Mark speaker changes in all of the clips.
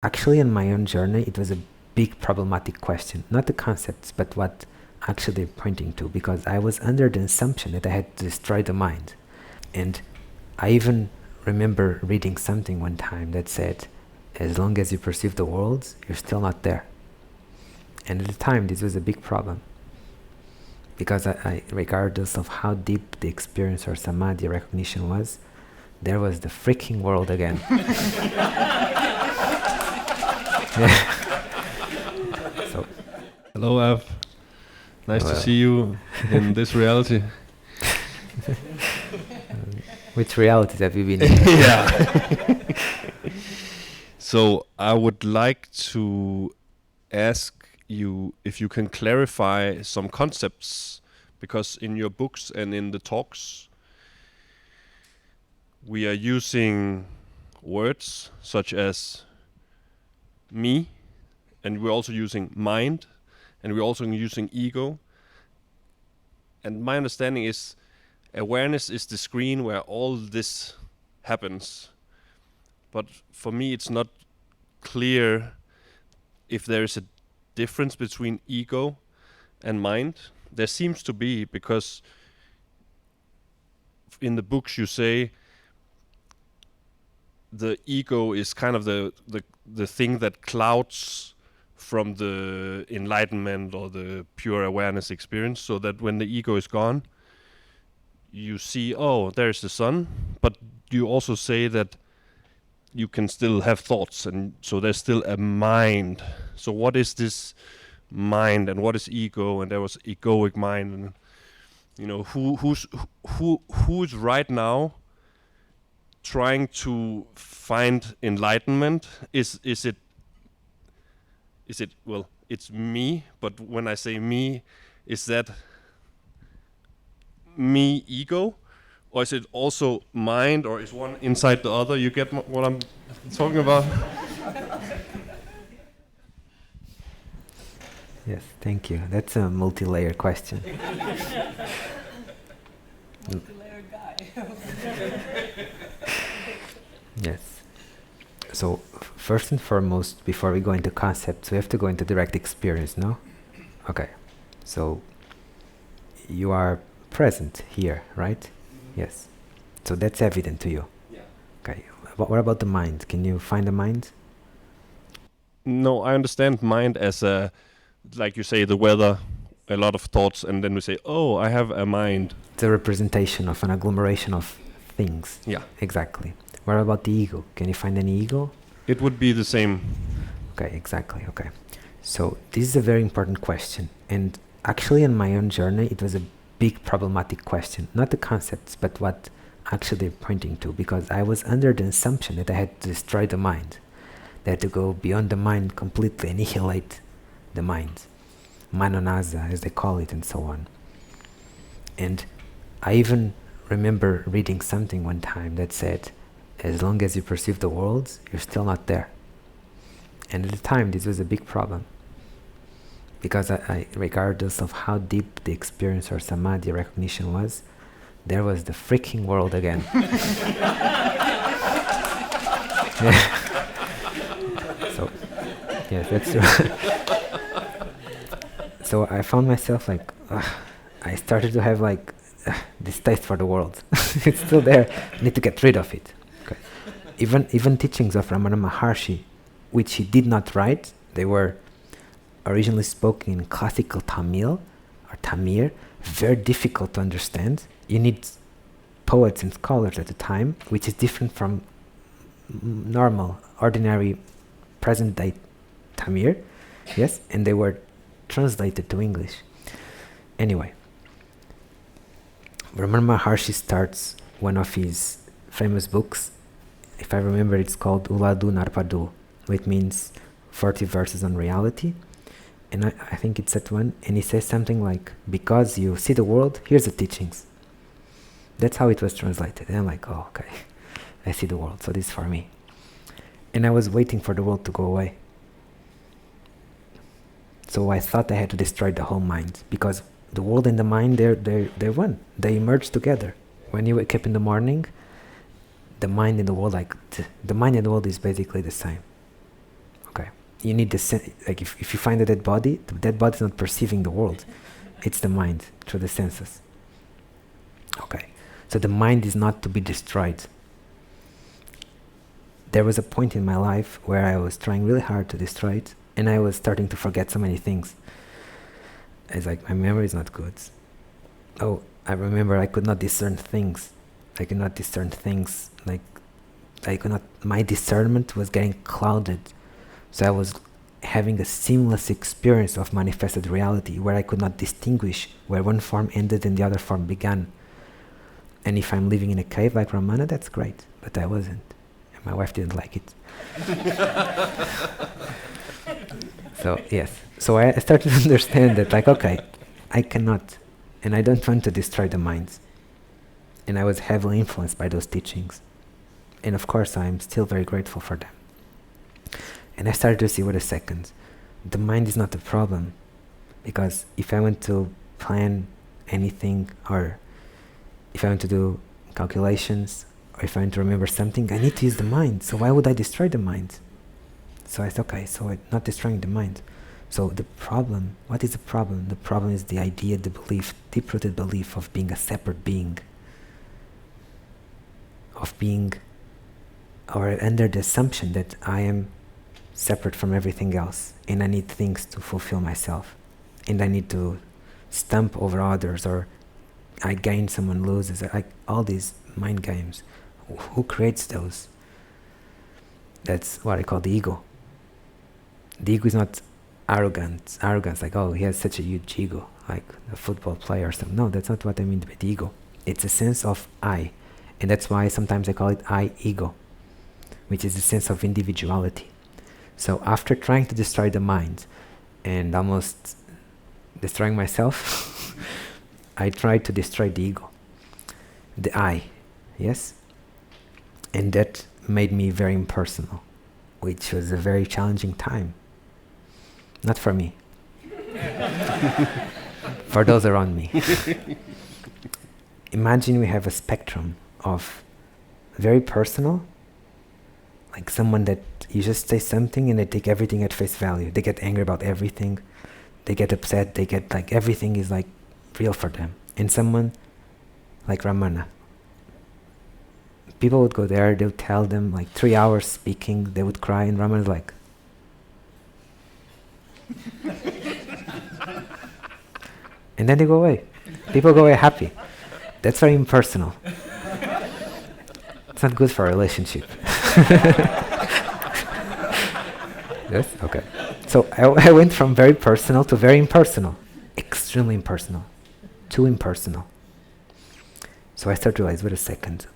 Speaker 1: Actually, in my own journey, it was a big problematic question. Not the concepts, but what actually they're pointing to. Because I was under the assumption that I had to destroy the mind. And I even remember reading something one time that said, as long as you perceive the worlds, you're still not there. And at the time, this was a big problem. Because regardless of how deep the experience or samadhi recognition was, there was the freaking world again. So,
Speaker 2: hello, Av. Nice to see you in this reality.
Speaker 1: Which realities have you been in?
Speaker 2: Yeah. So I would like to ask you if you can clarify some concepts, because in your books and in the talks we are using words such as me, and we're also using mind, and we're also using ego. And my understanding is awareness is the screen where all this happens. But for me it's not clear if there is a difference between ego and mind. There seems to be, because in the books you say the ego is kind of the thing that clouds from the enlightenment or the pure awareness experience, so that when the ego is gone, you see, oh, there's the sun. But you also say that you can still have thoughts, and so there's still a mind. So what is this mind, and what is ego? And there was egoic mind, and you know, who's right now trying to find enlightenment? Is it well, it's me, but when I say me, is that me ego, or is it also mind, or is one inside the other? You get what I'm talking about?
Speaker 1: Yes, thank you. That's a multi-layer question.
Speaker 3: Multi-layer guy.
Speaker 1: Yes. So first and foremost, before we go into concepts, we have to go into direct experience, no? Okay. So you are present here, right? Mm-hmm. Yes. So that's evident to you.
Speaker 2: Yeah.
Speaker 1: Okay. What about the mind? Can you find the mind?
Speaker 2: No, I understand mind as a, like you say, the weather, a lot of thoughts, and then we say, oh, I have a mind.
Speaker 1: It's a representation of an agglomeration of things.
Speaker 2: Yeah.
Speaker 1: Exactly. What about the ego? Can you find any ego?
Speaker 2: It would be the same.
Speaker 1: Okay, exactly. Okay. So this is a very important question. And actually in my own journey, it was a big problematic question. Not the concepts, but what actually they're pointing to. Because I was under the assumption that I had to destroy the mind. That I had to go beyond the mind completely, annihilate the mind. Manonasa, as they call it, and so on. And I even remember reading something one time that said, as long as you perceive the worlds, you're still not there. And at the time, this was a big problem. Because regardless of how deep the experience or samadhi recognition was, there was the freaking world again. So, yes, that's true. So I found myself like, I started to have like this taste for the world. It's still there. I need to get rid of it. Okay. Even teachings of Ramana Maharshi, which he did not write, they were originally spoken in classical Tamil or Tamir, very difficult to understand. You need poets and scholars at the time, which is different from normal, ordinary, present-day Tamir. Yes, and they were translated to English. Anyway, Ramana Maharshi starts one of his famous books. If I remember, it's called Uladu Narpadu, which means 40 verses on reality. And I think it's that one. And he says something like, because you see the world, here's the teachings. That's how it was translated. And I'm like, oh, okay, I see the world, so this is for me. And I was waiting for the world to go away. So I thought I had to destroy the whole mind, because the world and the mind, they're one. They merge together. When you wake up in the morning, the mind and the world, the mind and the world is basically the same. You need like if you find a dead body, the dead body is not perceiving the world. It's the mind through the senses. Okay, so the mind is not to be destroyed. There was a point in my life where I was trying really hard to destroy it, and I was starting to forget so many things. It's like my memory is not good. Oh, I remember I could not discern things. I could not discern things. Like I could not. My discernment was getting clouded. So I was having a seamless experience of manifested reality where I could not distinguish where one form ended and the other form began. And if I'm living in a cave like Ramana, that's great. But I wasn't. And my wife didn't like it. So, yes. So I started to understand that, like, okay, I cannot, and I don't want to destroy the minds. And I was heavily influenced by those teachings. And of course, I'm still very grateful for them. And I started to see, wait a second, the mind is not the problem. Because if I want to plan anything, or if I want to do calculations, or if I want to remember something, I need to use the mind. So why would I destroy the mind? So I said, okay, so I'm not destroying the mind. So the problem, what is the problem? The problem is the idea, the belief, deep-rooted belief of being a separate being. Of being, or under the assumption that I am separate from everything else, and I need things to fulfill myself, and I need to stump over others, or I gain, someone loses, like all these mind games. Who creates those? That's what I call the ego. The ego is not arrogance, like, oh, he has such a huge ego, like a football player or something. No, that's not what I mean by the ego. It's a sense of I, and that's why sometimes I call it I-ego, which is a sense of individuality. So after trying to destroy the mind and almost destroying myself, I tried to destroy the ego, the I, yes? And that made me very impersonal, which was a very challenging time. Not for me. For those around me. Imagine we have a spectrum of very personal, like someone that you just say something and they take everything at face value. They get angry about everything. They get upset. They get like everything is like real for them. And someone like Ramana. People would go there, they would tell them like 3 hours speaking, they would cry, and Ramana's like, and then they go away. People go away happy. That's very impersonal. It's not good for a relationship. Yes? Okay. So I went from very personal to very impersonal. Extremely impersonal. Too impersonal. So I started to realize, wait a second.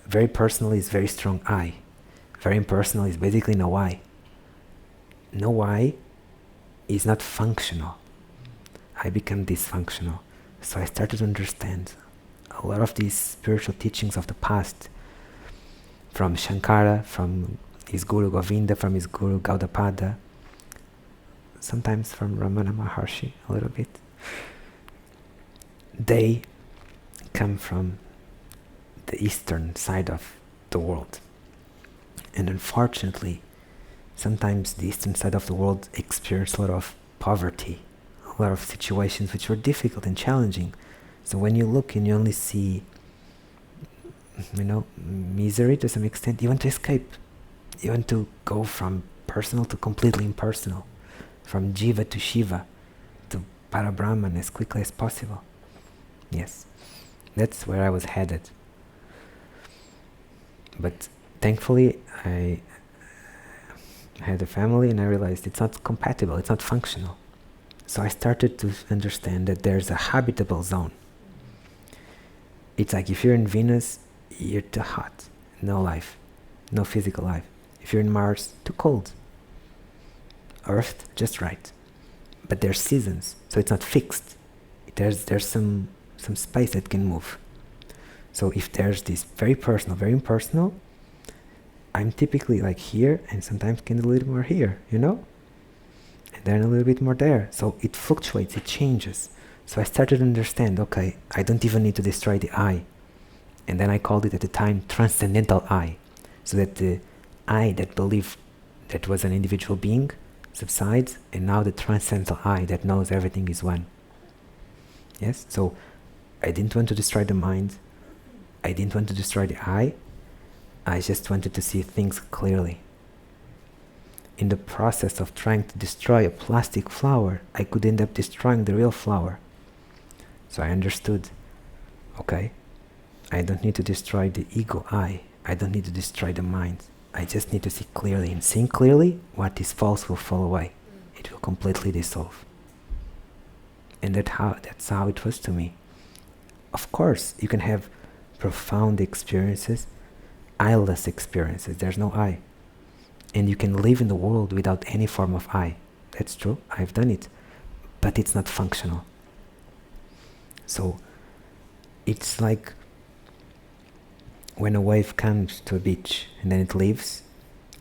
Speaker 1: Very personal is very strong I. Very impersonal is basically no I. No I is not functional. I become dysfunctional. So I started to understand a lot of these spiritual teachings of the past, from Shankara, from his Guru Govinda, from his Guru Gaudapada, sometimes from Ramana Maharshi a little bit. They come from the eastern side of the world. And unfortunately, sometimes the eastern side of the world experienced a lot of poverty, a lot of situations which were difficult and challenging. So when you look and you only see, misery to some extent, you want to escape. You want to go from personal to completely impersonal, from Jiva to Shiva, to Parabrahman as quickly as possible. Yes, that's where I was headed. But thankfully, I had a family and I realized it's not compatible, it's not functional. So I started to understand that there's a habitable zone. It's like if you're in Venus, you're too hot, no life, no physical life. If you're in Mars, too cold. Earth, just right. But there's seasons, so it's not fixed. There's some space that can move. So if there's this very personal, very impersonal, I'm typically like here, and sometimes can do a little more here, and then a little bit more there. So it fluctuates, it changes. So I started to understand, okay, I don't even need to destroy the I. And then I called it at the time Transcendental I. So that the I that believed that was an individual being subsides, and now the transcendental I that knows everything is one. Yes? So I didn't want to destroy the mind. I didn't want to destroy the I just wanted to see things clearly. In the process of trying to destroy a plastic flower, I could end up destroying the real flower. So I understood, okay, I don't need to destroy the ego I don't need to destroy the mind. I just need to see clearly. And seeing clearly, what is false will fall away. It will completely dissolve. And that's how it was to me. Of course, you can have profound experiences, I-less experiences. There's no I. And you can live in the world without any form of I. That's true, I've done it. But it's not functional. So, it's like when a wave comes to a beach and then it leaves,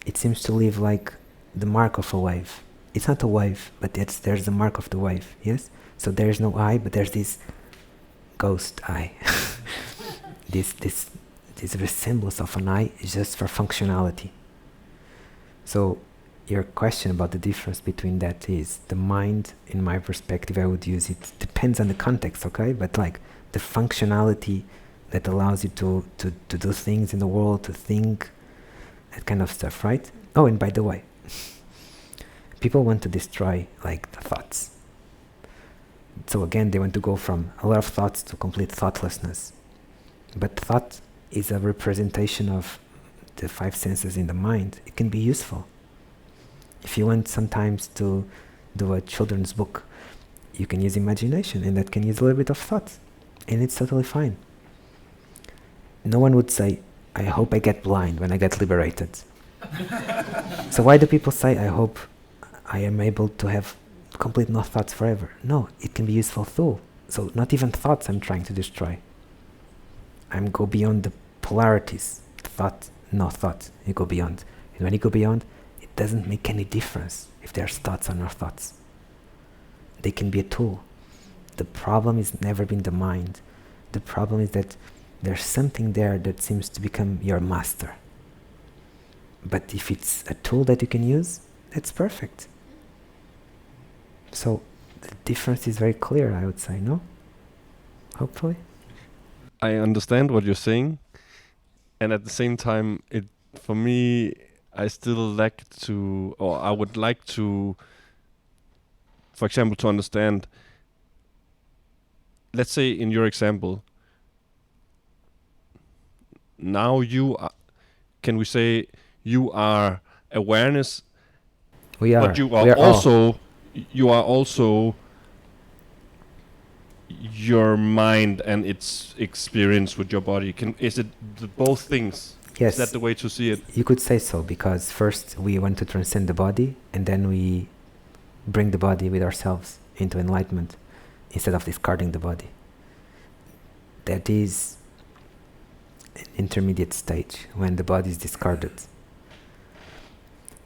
Speaker 1: it seems to leave like the mark of a wave. It's not a wave, but there's the mark of the wave, yes? So there's no I, but there's this ghost I. this resemblance of an I is just for functionality. So your question about the difference between that is, the mind, in my perspective, I would use it, depends on the context, okay? But like the functionality that allows you to do things in the world, to think, that kind of stuff, right? Oh, and by the way, people want to destroy like the thoughts. So again, they want to go from a lot of thoughts to complete thoughtlessness. But thought is a representation of the 5 senses in the mind. It can be useful. If you want sometimes to do a children's book, you can use imagination, and that can use a little bit of thought, and it's totally fine. No one would say, I hope I get blind when I get liberated. So why do people say, I hope I am able to have complete no thoughts forever? No, it can be useful too. So not even thoughts I'm trying to destroy. I'm go beyond the polarities, thought, no thought, you go beyond. And when you go beyond, it doesn't make any difference if there's thoughts or no thoughts. They can be a tool. The problem has never been the mind. The problem is that there's something there that seems to become your master. But if it's a tool that you can use, that's perfect. So the difference is very clear, I would say, no? Hopefully.
Speaker 2: I understand what you're saying, and at the same time, for me, I still lack to, or I would like to, for example, to understand. Let's say in your example, now you are, can we say you are awareness?
Speaker 1: We are.
Speaker 2: But you are also your mind and its experience with your body. Is it both things?
Speaker 1: Yes.
Speaker 2: Is that the way to see it?
Speaker 1: You could say so, because first we want to transcend the body, and then we bring the body with ourselves into enlightenment instead of discarding the body. That is an intermediate stage when the body is discarded.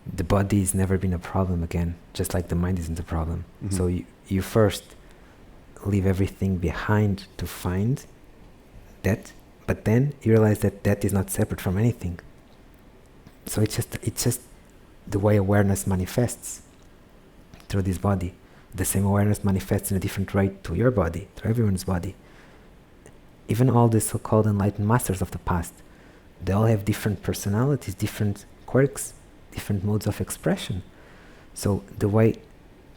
Speaker 1: The body has never been a problem again, just like the mind isn't a problem. Mm-hmm. So you first leave everything behind to find that, but then you realize that that is not separate from anything. So it's just the way awareness manifests through this body. The same awareness manifests in a different way to your body, to everyone's body. Even all the so-called enlightened masters of the past, they all have different personalities, different quirks, different modes of expression. So the way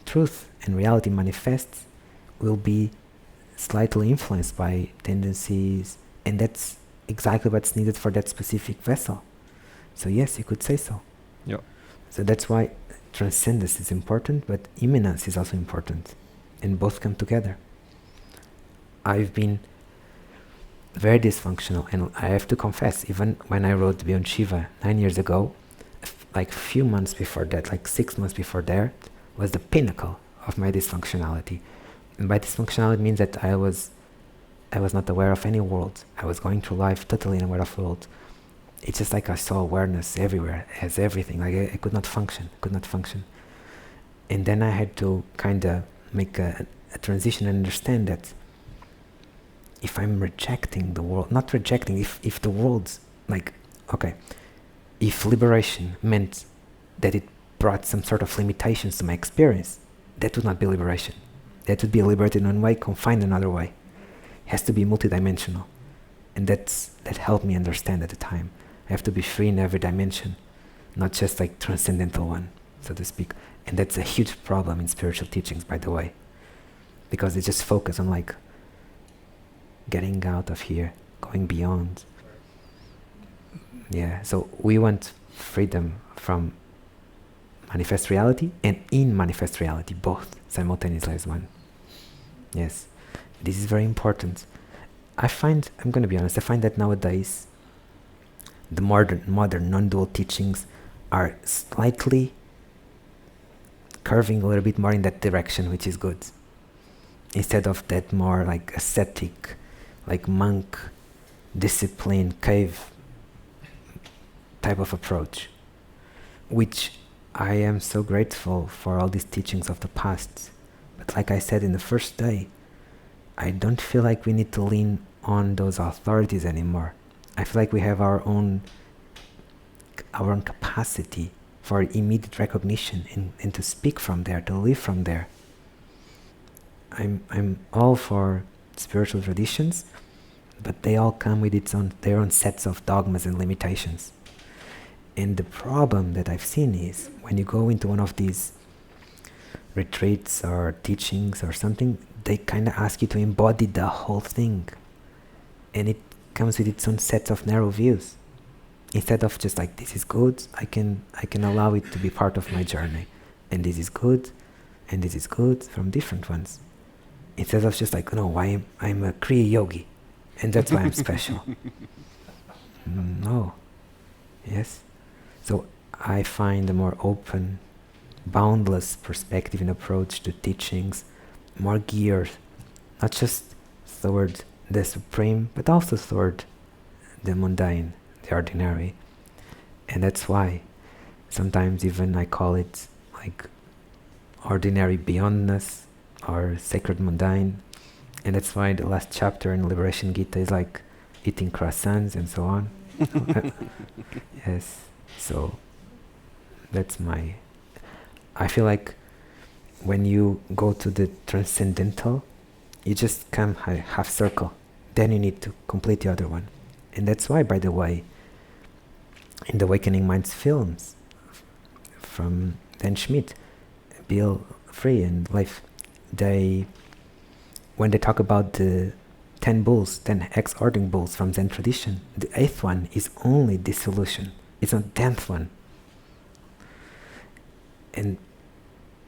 Speaker 1: truth and reality manifests will be slightly influenced by tendencies, and that's exactly what's needed for that specific vessel. So yes, you could say so.
Speaker 2: Yeah.
Speaker 1: So that's why transcendence is important, but immanence is also important, and both come together. I've been very dysfunctional, and I have to confess, even when I wrote Beyond Shiva 9 years ago, like a few months before that, like 6 months before that, was the pinnacle of my dysfunctionality. And by dysfunctionality means that I was not aware of any world. I was going through life totally unaware of world. It's just like I saw awareness everywhere, as everything. Like I could not function. And then I had to kind of make a transition and understand that if I'm rejecting the world, not rejecting, if the world's like, okay, if liberation meant that it brought some sort of limitations to my experience, that would not be liberation. That would be liberated in one way, confined another way. It has to be multidimensional. And that helped me understand at the time. I have to be free in every dimension, not just like transcendental one, so to speak. And that's a huge problem in spiritual teachings, by the way, because they just focus on like getting out of here, going beyond. Yeah, so we want freedom from manifest reality and in manifest reality, both simultaneously as one. Yes, this is very important. I find, I'm going to be honest, I find that nowadays the modern non-dual teachings are slightly curving a little bit more in that direction, which is good. Instead of that more like ascetic, like monk, discipline, cave type of approach, which I am so grateful for all these teachings of the past. But like I said in the first day, I don't feel like we need to lean on those authorities anymore. I feel like we have our own capacity for immediate recognition and to speak from there, to live from there. I'm all for spiritual traditions, but they all come with their own sets of dogmas and limitations. And the problem that I've seen is when you go into one of these retreats or teachings or something, they kind of ask you to embody the whole thing. And it comes with its own set of narrow views. Instead of just like, this is good, I can allow it to be part of my journey. And this is good, and this is good from different ones. Instead of just like, no, I'm a Kriya yogi, and that's why I'm special. No. Yes? So I find a more open, boundless perspective and approach to teachings, more geared, not just toward the supreme, but also toward the mundane, the ordinary. And that's why sometimes even I call it like ordinary beyondness or sacred mundane. And that's why the last chapter in Liberation Gita is like eating croissants and so on. Yes. So that's I feel like when you go to the transcendental, you just come half circle. Then you need to complete the other one. And that's why, by the way, in the Awakening Minds films from Dan Schmidt, Bill Free and Life, when they talk about the 10 ex-ordering bulls from Zen tradition, the 8th one is only dissolution. It's not 10th one. And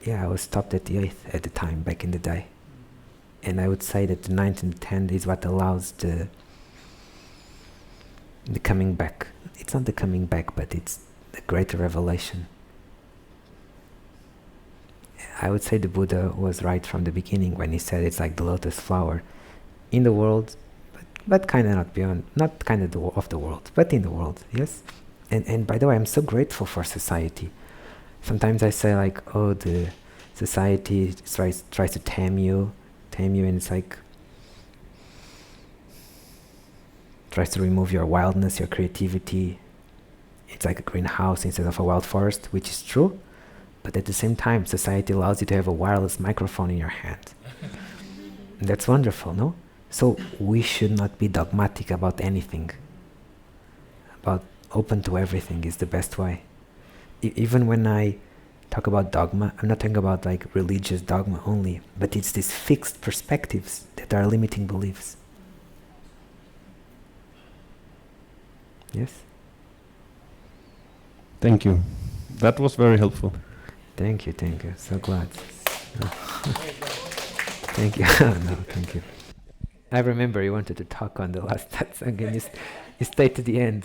Speaker 1: yeah, I was stopped at the 8th at the time, back in the day. And I would say that the 9th and the 10th is what allows the coming back. It's not the coming back, but it's the greater revelation. I would say the Buddha was right from the beginning when he said it's like the lotus flower in the world, but kind of not beyond, not kind of of the world, but in the world, yes? And by the way, I'm so grateful for society. Sometimes I say like, oh, the society tries to tame you, and it's like, tries to remove your wildness, your creativity. It's like a greenhouse instead of a wild forest, which is true. But at the same time, society allows you to have a wireless microphone in your hand. And that's wonderful, no? So we should not be dogmatic about anything. About open to everything is the best way. Even when I talk about dogma, I'm not talking about like religious dogma only, but it's these fixed perspectives that are limiting beliefs. Yes?
Speaker 2: Thank you. That was very helpful.
Speaker 1: Thank you. So glad. Thank you. No, thank you. I remember you wanted to talk on the last satsang and you stayed to the end.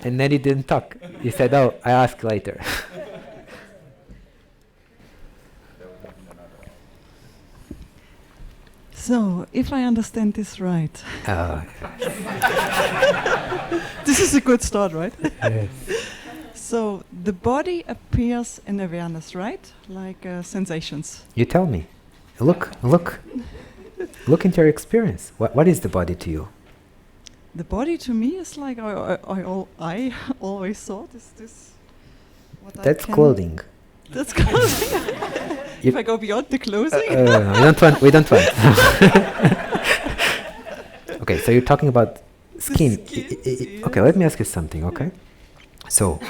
Speaker 1: And then you didn't talk. You said, oh, I ask later.
Speaker 3: So, if I understand this right,
Speaker 1: Oh,
Speaker 3: this is a good start, right?
Speaker 1: yes.
Speaker 3: So, the body appears in awareness, right? Like sensations.
Speaker 1: You tell me. Look into your experience. What is the body to you?
Speaker 3: The body to me is like I always thought is this what I
Speaker 1: That's
Speaker 3: can-
Speaker 1: clothing.
Speaker 3: That's clothing. If I go beyond the clothing.
Speaker 1: We don't want. Okay, so you're talking about skin. Okay, let me ask you something, okay? So,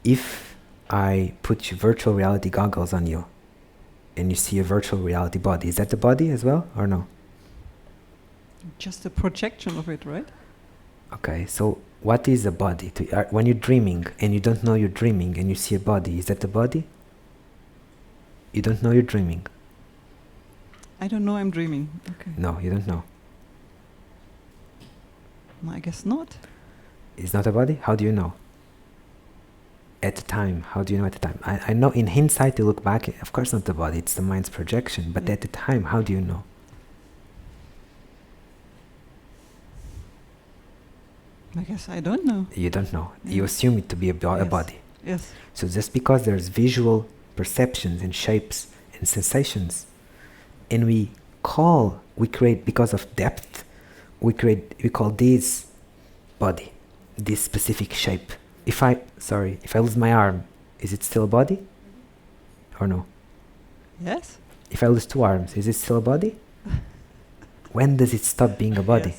Speaker 1: if I put virtual reality goggles on you, and you see a virtual reality body, is that the body as well, or no?
Speaker 3: Just a projection of it, right?
Speaker 1: Okay, so what is a body? When you're dreaming, and you don't know you're dreaming, and you see a body, is that the body? You don't know you're dreaming.
Speaker 3: I don't know I'm dreaming. Okay.
Speaker 1: No, you don't know.
Speaker 3: I guess not.
Speaker 1: It's not a body? How do you know? At the time, how do you know at the time? I know in hindsight, you look back, of course not the body, it's the mind's projection. But at the time, how do you know?
Speaker 3: I guess I don't know.
Speaker 1: You don't know. You assume it to be a body.
Speaker 3: Yes.
Speaker 1: So just because there's visual perceptions and shapes and sensations, and we create because of depth, we call this body, this specific shape. If I lose my arm, is it still a body? Or no?
Speaker 3: Yes.
Speaker 1: If I lose 2 arms, is it still a body? When does it stop being a body?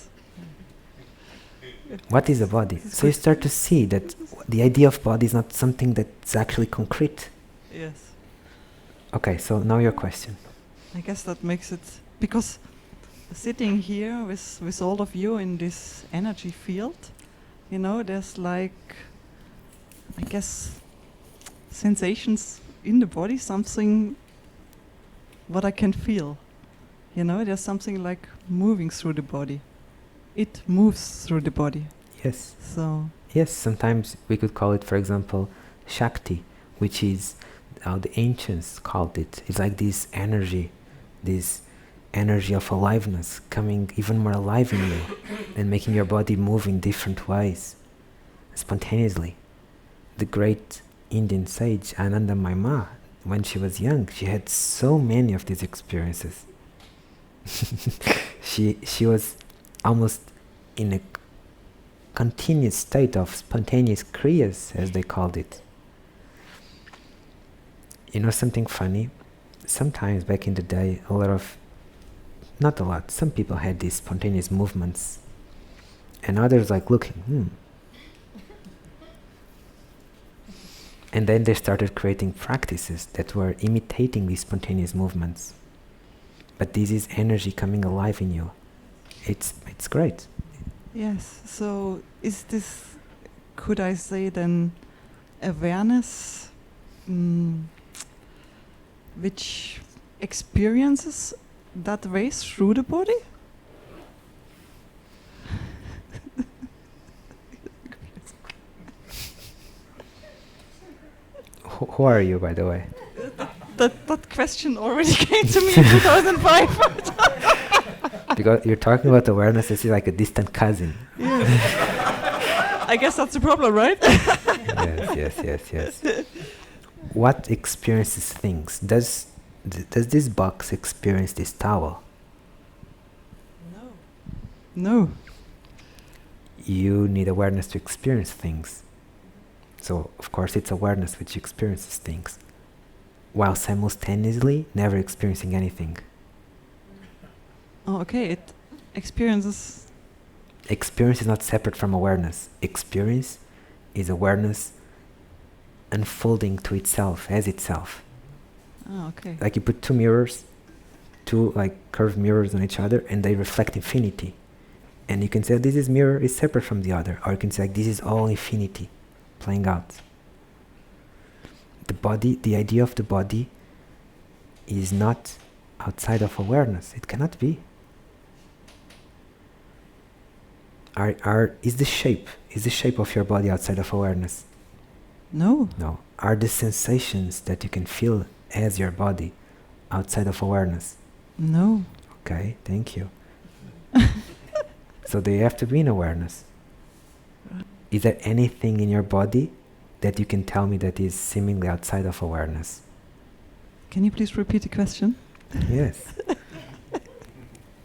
Speaker 3: Yes.
Speaker 1: What is a body? So you start to see that the idea of body is not something that's actually concrete.
Speaker 3: Yes.
Speaker 1: Okay, so now your question.
Speaker 3: I guess that makes it, because sitting here with all of you in this energy field, you know, there's like, I guess, sensations in the body, something what I can feel. You know, there's something like moving through the body. It moves through the body.
Speaker 1: Yes.
Speaker 3: So.
Speaker 1: Yes, sometimes we could call it, for example, Shakti, which is how the ancients called it. It's like this energy of aliveness coming even more alive in you and making your body move in different ways, spontaneously. The great Indian sage Ananda Ma, when she was young, she had so many of these experiences. She was almost in a continuous state of spontaneous kriyas, as they called it. You know something funny? Sometimes back in the day, not a lot, some people had these spontaneous movements, and others like looking, And then they started creating practices that were imitating these spontaneous movements. But this is energy coming alive in you. It's great.
Speaker 3: Yes, so is this, could I say then, awareness which experiences that way through the body?
Speaker 1: Who are you, by the way?
Speaker 3: That question already came to me in 2005.
Speaker 1: Because you're talking about awareness, this is like a distant cousin.
Speaker 3: Yes. I guess that's the problem, right?
Speaker 1: Yes. What experiences things? Does this box experience this towel?
Speaker 3: No.
Speaker 1: You need awareness to experience things. So, of course, it's awareness which experiences things, while simultaneously never experiencing anything.
Speaker 3: Oh, okay. It experiences.
Speaker 1: Experience is not separate from awareness. Experience is awareness unfolding to itself, as itself.
Speaker 3: Oh, okay.
Speaker 1: Like you put two like curved mirrors on each other, and they reflect infinity. And you can say this mirror is separate from the other, or you can say this is all infinity playing out. The body, the idea of the body is not outside of awareness. It cannot be. Is the shape of your body outside of awareness?
Speaker 3: No.
Speaker 1: No. Are the sensations that you can feel as your body outside of awareness?
Speaker 3: No.
Speaker 1: Okay, thank you. So they have to be in awareness. Is there anything in your body that you can tell me that is seemingly outside of awareness?
Speaker 3: Can you please repeat the question?
Speaker 1: Yes.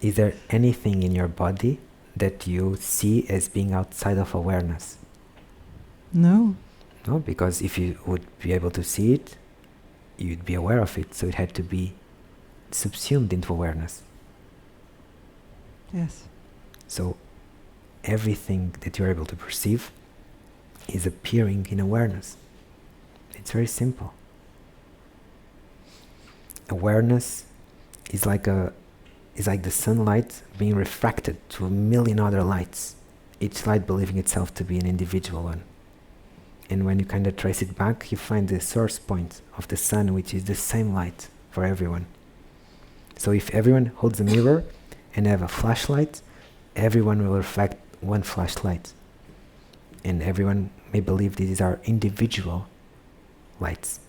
Speaker 1: Is there anything in your body that you see as being outside of awareness?
Speaker 3: No.
Speaker 1: No, because if you would be able to see it, you'd be aware of it. So it had to be subsumed into awareness.
Speaker 3: Yes.
Speaker 1: So everything that you're able to perceive is appearing in awareness. It's very simple. Awareness is like the sunlight being refracted to a million other lights, each light believing itself to be an individual one. And when you kind of trace it back, you find the source point of the sun, which is the same light for everyone. So if everyone holds a mirror and have a flashlight, everyone will reflect one flashlight. And everyone may believe these are individual lights.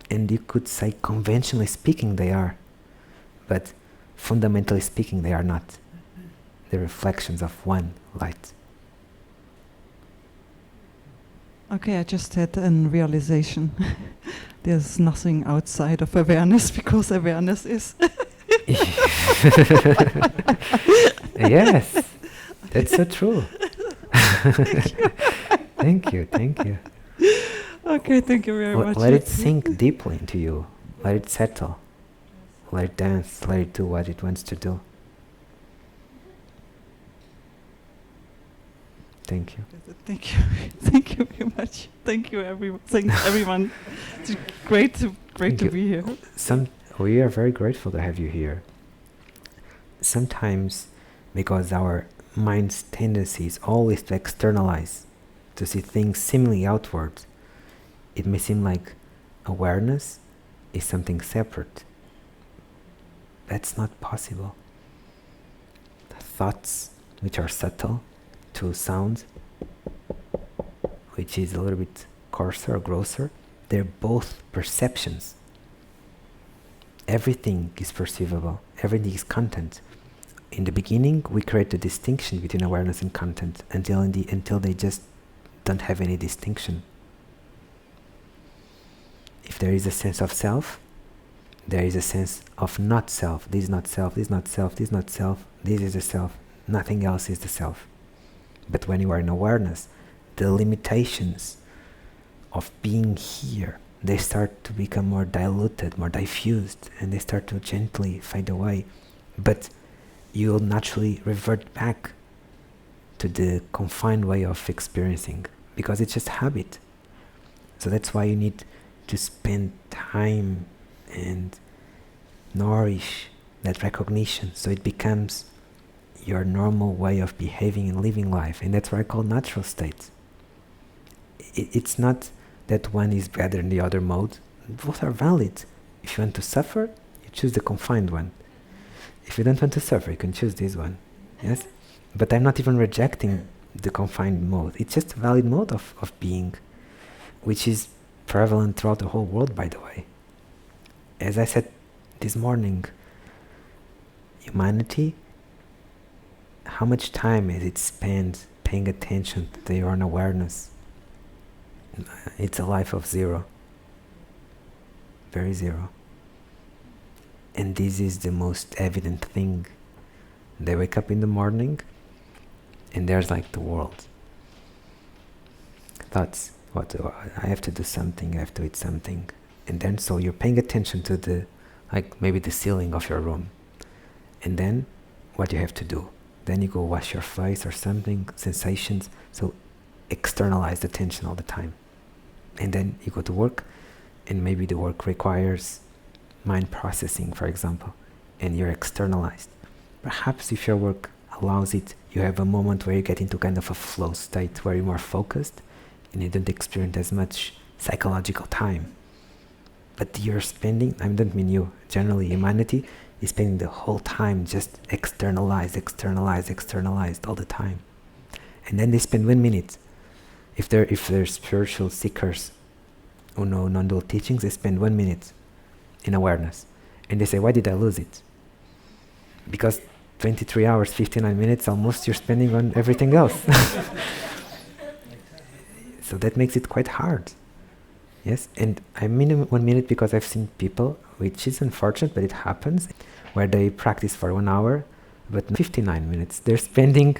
Speaker 1: And you could say, conventionally speaking, they are. But fundamentally speaking, they are not. They're reflections of one light.
Speaker 3: Okay, I just had a realization. There's nothing outside of awareness, because awareness is.
Speaker 1: Yes, that's so true. Thank you.
Speaker 3: Okay, thank you very much.
Speaker 1: Let it sink deeply into you. Let it settle. Let it dance. Let it do what it wants to do. Thank you.
Speaker 3: Thank you. Thank you very much. Thank you, everyone. Thanks, everyone. It's great to be here.
Speaker 1: We are very grateful to have you here. Sometimes, because our mind's tendency is always to externalize, to see things seemingly outward, it may seem like awareness is something separate. That's not possible. Thoughts, which are subtle, to sound, which is a little bit coarser or grosser, they're both perceptions. Everything is perceivable. Everything is content. In the beginning, we create a distinction between awareness and content until they just don't have any distinction. If there is a sense of self, there is a sense of not self. This is not self, this is not self, this is not self, this is the self. Nothing else is the self. But when you are in awareness, the limitations of being here, they start to become more diluted, more diffused, and they start to gently fade away. But you'll naturally revert back to the confined way of experiencing, because it's just habit. So that's why you need to spend time and nourish that recognition, so it becomes your normal way of behaving and living life. And that's what I call natural state. It's not that one is better than the other mode. Both are valid. If you want to suffer, you choose the confined one. If you don't want to suffer, you can choose this one. Yes? But I'm not even rejecting the confined mode. It's just a valid mode of being, which is prevalent throughout the whole world, by the way. As I said this morning, humanity, how much time is it spent paying attention to their own awareness? It's a life of zero. Very zero. And this is the most evident thing. They wake up in the morning and there's like the world. Thoughts, I have to do something, I have to eat something. And then so you're paying attention to maybe the ceiling of your room. And then what you have to do. Then you go wash your face or something, sensations. So externalize the tension all the time. And then you go to work, and maybe the work requires mind processing, for example, and you're externalized. Perhaps if your work allows it, you have a moment where you get into kind of a flow state where you're more focused and you don't experience as much psychological time. But you're spending, I don't mean you, generally humanity is spending the whole time just externalized all the time. And then they spend 1 minute. If they're spiritual seekers who know non-dual teachings, they spend 1 minute in awareness. And they say, why did I lose it? Because 23 hours, 59 minutes almost you're spending on everything else. So that makes it quite hard. Yes, and I mean 1 minute because I've seen people, which is unfortunate, but it happens, where they practice for 1 hour, but 59 minutes they're spending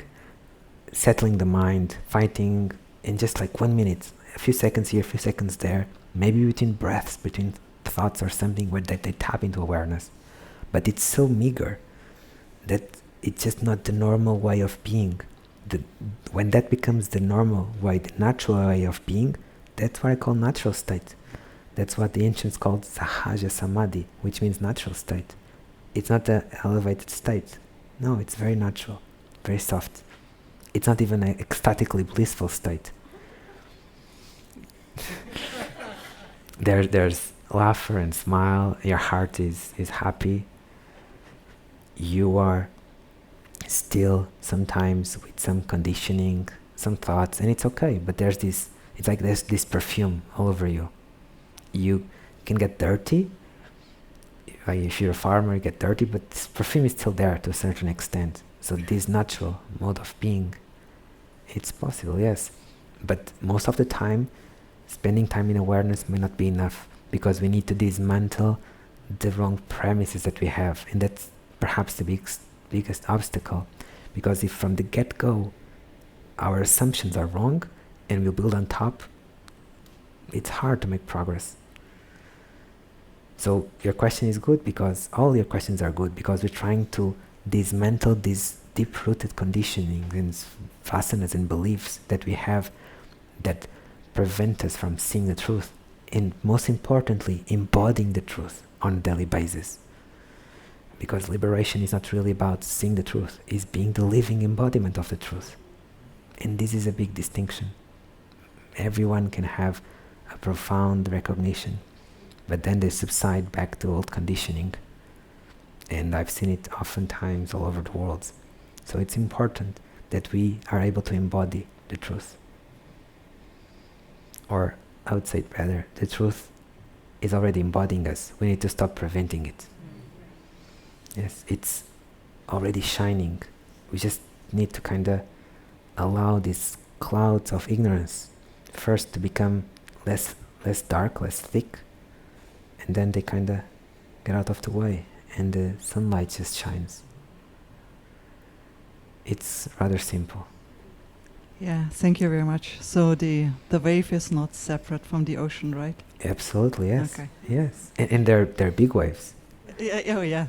Speaker 1: settling the mind, fighting, in just like 1 minute. a few seconds here, a few seconds there, maybe between breaths, between thoughts or something where they tap into awareness. But it's so meager that it's just not the normal way of being. When that becomes the normal way, the natural way of being, that's what I call natural state. That's what the ancients called sahaja samadhi, which means natural state. It's not an elevated state. No, it's very natural, very soft. It's not even an ecstatically blissful state. There's laughter and smile, your heart is happy. You are still sometimes with some conditioning, some thoughts, and it's okay, but it's like there's this perfume all over you. You can get dirty, if you're a farmer you get dirty, but this perfume is still there to a certain extent. So this natural mode of being, it's possible, yes, but most of the time spending time in awareness may not be enough, because we need to dismantle the wrong premises that we have, and that's perhaps the biggest obstacle, because if from the get-go our assumptions are wrong and we'll build on top, it's hard to make progress. So your question is good, because all your questions are good, because we're trying to dismantle these deep-rooted conditioning and vasanas and beliefs that we have that prevent us from seeing the truth, and most importantly embodying the truth on a daily basis. Because liberation is not really about seeing the truth, it's being the living embodiment of the truth. And this is a big distinction. Everyone can have a profound recognition, but then they subside back to old conditioning. And I've seen it oftentimes all over the world. So it's important that we are able to embody the truth. Or I would say it better, the truth is already embodying us. We need to stop preventing it. Yes, it's already shining. We just need to kind of allow these clouds of ignorance first to become less dark, less thick, and then they kind of get out of the way and the sunlight just shines. It's rather simple.
Speaker 3: Yeah, thank you very much. So the wave is not separate from the ocean, right?
Speaker 1: Absolutely, yes.
Speaker 3: Okay.
Speaker 1: Yes, and they're big waves.
Speaker 3: Oh yeah.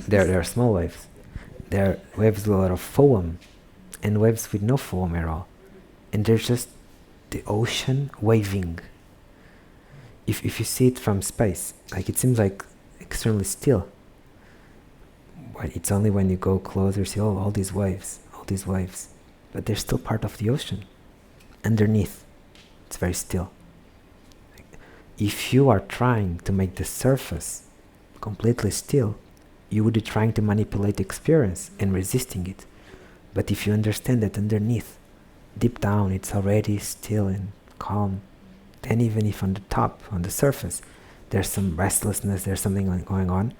Speaker 1: There are small waves. There are waves with a lot of foam, and waves with no foam at all. And there's just the ocean waving. If you see it from space, like it seems like extremely still. But it's only when you go closer you see all these waves. But they're still part of the ocean. Underneath, it's very still. If you are trying to make the surface completely still, you would be trying to manipulate the experience and resisting it. But if you understand that underneath, deep down, it's already still and calm, then even if on the top, on the surface, there's some restlessness, there's something going on,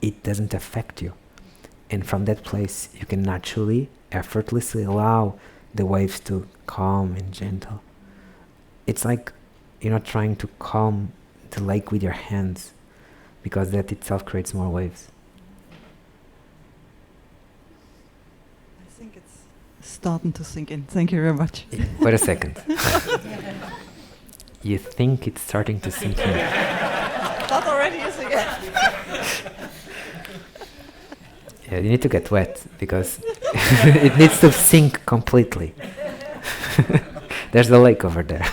Speaker 1: it doesn't affect you. And from that place, you can naturally, effortlessly allow the waves to calm and gentle. It's like you're not trying to calm the lake with your hands, because that itself creates more waves.
Speaker 3: I think it's starting to sink in. Thank you very much.
Speaker 1: Wait a second. You think it's starting to sink in?
Speaker 3: That already is again.
Speaker 1: Yeah, you need to get wet, because it needs to sink completely. There's the lake over there.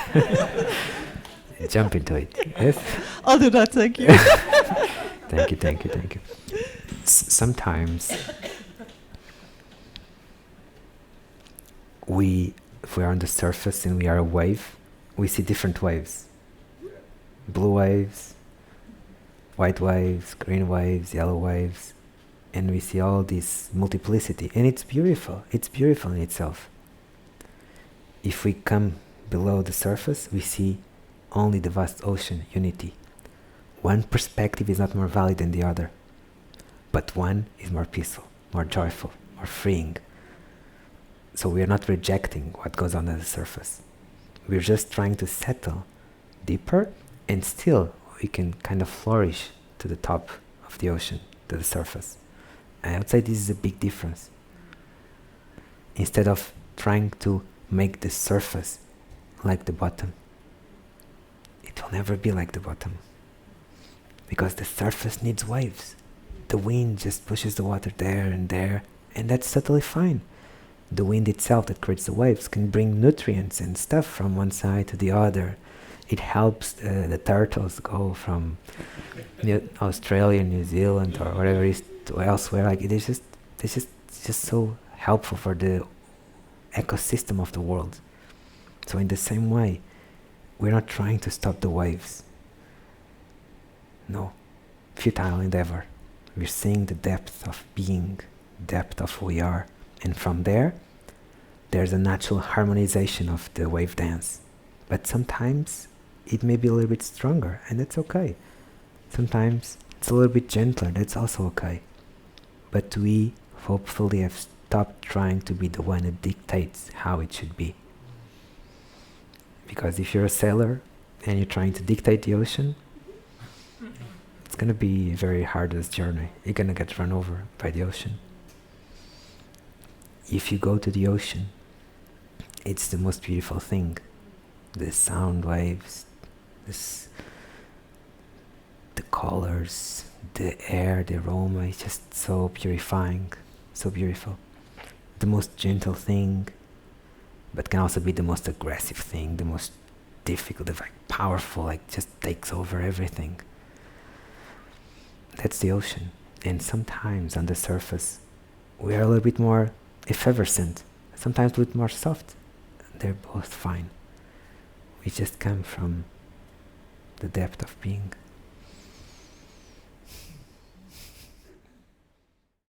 Speaker 1: Jump into it. Yes?
Speaker 3: I'll do that, thank you.
Speaker 1: Thank you. Sometimes if we are on the surface and we are a wave, we see different waves. Blue waves, white waves, green waves, yellow waves, and we see all this multiplicity, and it's beautiful. It's beautiful in itself. If we come below the surface, we see only the vast ocean, unity. One perspective is not more valid than the other, but one is more peaceful, more joyful, more freeing. So we are not rejecting what goes on at the surface. We're just trying to settle deeper, and still we can kind of flourish to the top of the ocean, to the surface. And I would say this is a big difference. Instead of trying to make the surface like the bottom. It will never be like the bottom. Because the surface needs waves. The wind just pushes the water there, and that's totally fine. The wind itself that creates the waves can bring nutrients and stuff from one side to the other. It helps the turtles go from Australia, New Zealand, or whatever it is to elsewhere. Like it is just so helpful for the ecosystem of the world. So in the same way, we're not trying to stop the waves. No, futile endeavor. We're seeing the depth of being, depth of who we are, and from there's a natural harmonization of the wave dance. But sometimes it may be a little bit stronger, and that's okay. Sometimes it's a little bit gentler, that's also okay. But we hopefully have stopped trying to be the one that dictates how it should be. Because if you're a sailor and you're trying to dictate the ocean, it's going to be a very hardest journey. You're going to get run over by the ocean. If you go to the ocean, it's the most beautiful thing. The sound waves, the colors, the air, the aroma, is just so purifying, so beautiful. The most gentle thing, but can also be the most aggressive thing, the most difficult, the powerful, like just takes over everything. That's the ocean. And sometimes on the surface, we are a little bit more effervescent, sometimes a little more soft. They're both fine. We just come from the depth of being.